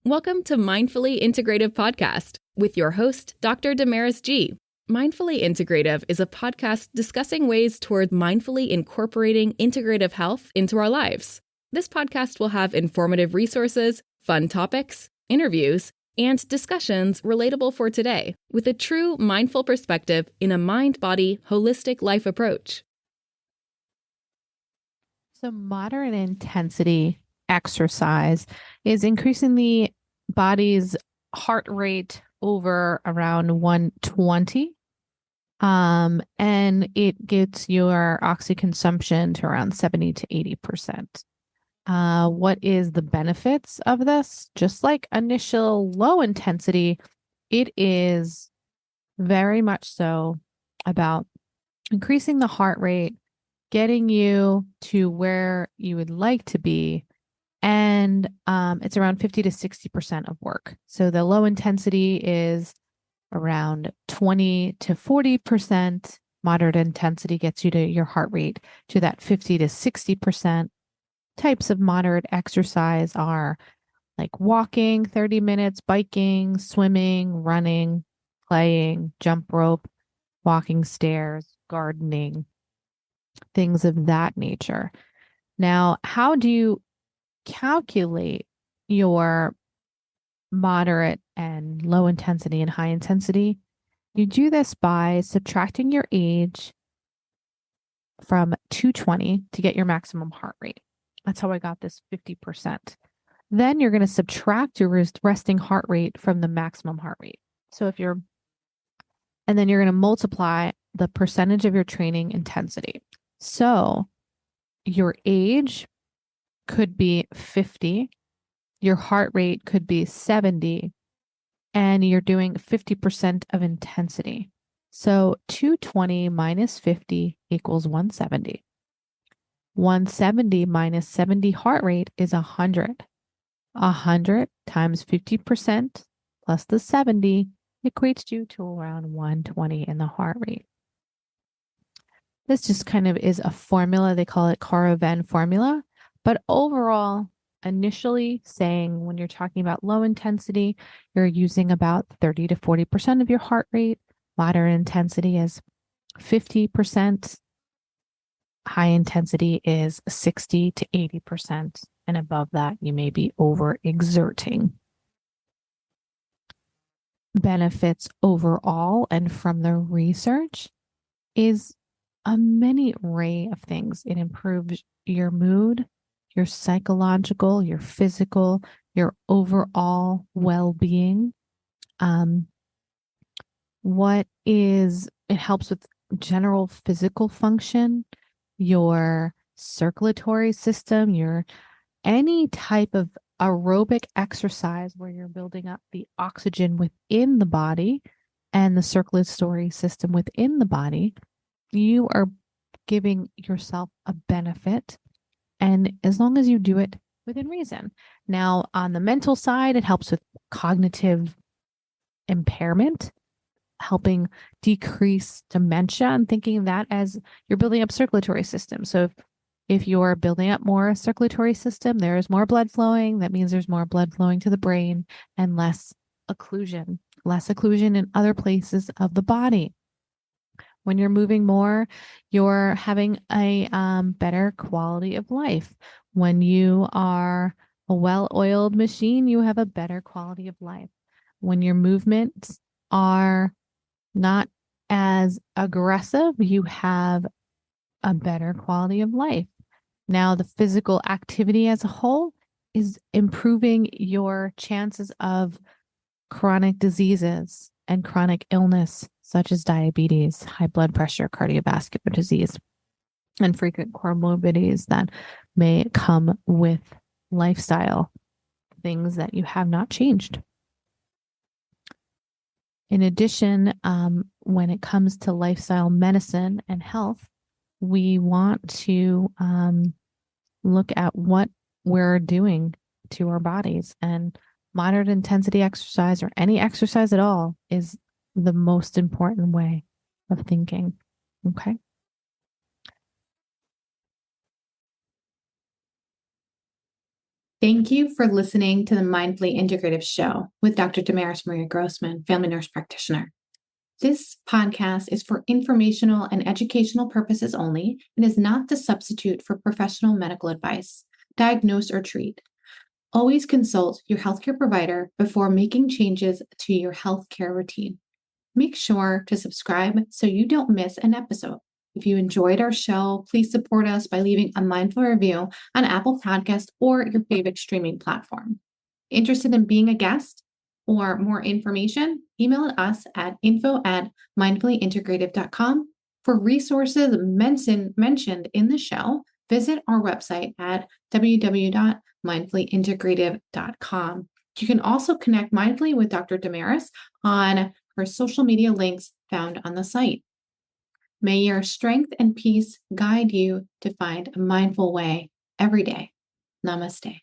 Welcome to Mindfully Integrative Podcast with your host, Dr. Damaris G. Mindfully Integrative is a podcast discussing ways toward mindfully incorporating integrative health into our lives. This podcast will have informative resources, fun topics, interviews, and discussions relatable for today with a true mindful perspective in a mind-body, holistic life approach. So moderate intensity exercise is increasing the body's heart rate over around 120. And it gets your oxy consumption to around 70 to 80%. What is the benefits of this? Just like initial low intensity, it is very much so about increasing the heart rate, getting you to where you would like to be. And it's around 50 to 60% of work. So the low intensity is around 20 to 40%. Moderate intensity gets you to your heart rate to that 50 to 60%. Types of moderate exercise are like walking 30 minutes, biking, swimming, running, playing, jump rope, walking stairs, gardening, things of that nature. Now, how do you calculate your moderate and low intensity and high intensity? You do this by subtracting your age from 220 to get your maximum heart rate. That's how I got this 50%. Then you're going to subtract your resting heart rate from the maximum heart rate. And then you're going to multiply the percentage of your training intensity. So your age could be 50, your heart rate could be 70, and you're doing 50% of intensity. So 220 minus 50 equals 170. 170 minus 70 heart rate is 100. 100 times 50% plus the 70 equates you to around 120 in the heart rate. This just kind of is a formula. They call it Coravin formula. But overall, initially saying when you're talking about low intensity, you're using about 30 to 40% of your heart rate. Moderate intensity is 50%. High intensity is 60 to 80%. And above that, you may be overexerting. Benefits overall and from the research is a many array of things. It improves your mood, your psychological, your physical, your overall well-being. It helps with general physical function, your circulatory system, your any type of aerobic exercise where you're building up the oxygen within the body and the circulatory system within the body. You are giving yourself a benefit, and as long as you do it within reason. Now, on the mental side, it helps with cognitive impairment, helping decrease dementia, and thinking of that as you're building up circulatory system. So if you're building up more circulatory system, there's more blood flowing. That means there's more blood flowing to the brain and less occlusion in other places of the body. When you're moving more, you're having a better quality of life. When you are a well-oiled machine, you have a better quality of life. When your movements are not as aggressive, you have a better quality of life. Now, the physical activity as a whole is improving your chances of chronic diseases and chronic illness, such as diabetes, high blood pressure, cardiovascular disease, and frequent comorbidities that may come with lifestyle things that you have not changed. In addition, when it comes to lifestyle medicine and health, we want to look at what we're doing to our bodies, and moderate intensity exercise or any exercise at all is the most important way of thinking. Okay. Thank you for listening to the Mindfully Integrative Show with Dr. Damaris Maria Grossman, family nurse practitioner. This podcast is for informational and educational purposes only and is not the substitute for professional medical advice, diagnose, or treat. Always consult your healthcare provider before making changes to your healthcare routine. Make sure to subscribe so you don't miss an episode. If you enjoyed our show, please support us by leaving a mindful review on Apple Podcasts or your favorite streaming platform. Interested in being a guest or more information? Email us at info@mindfullyintegrative.com. For resources mentioned in the show, visit our website at www.mindfullyintegrative.com. You can also connect mindfully with Dr. Damaris on her social media links found on the site. May your strength and peace guide you to find a mindful way every day. Namaste.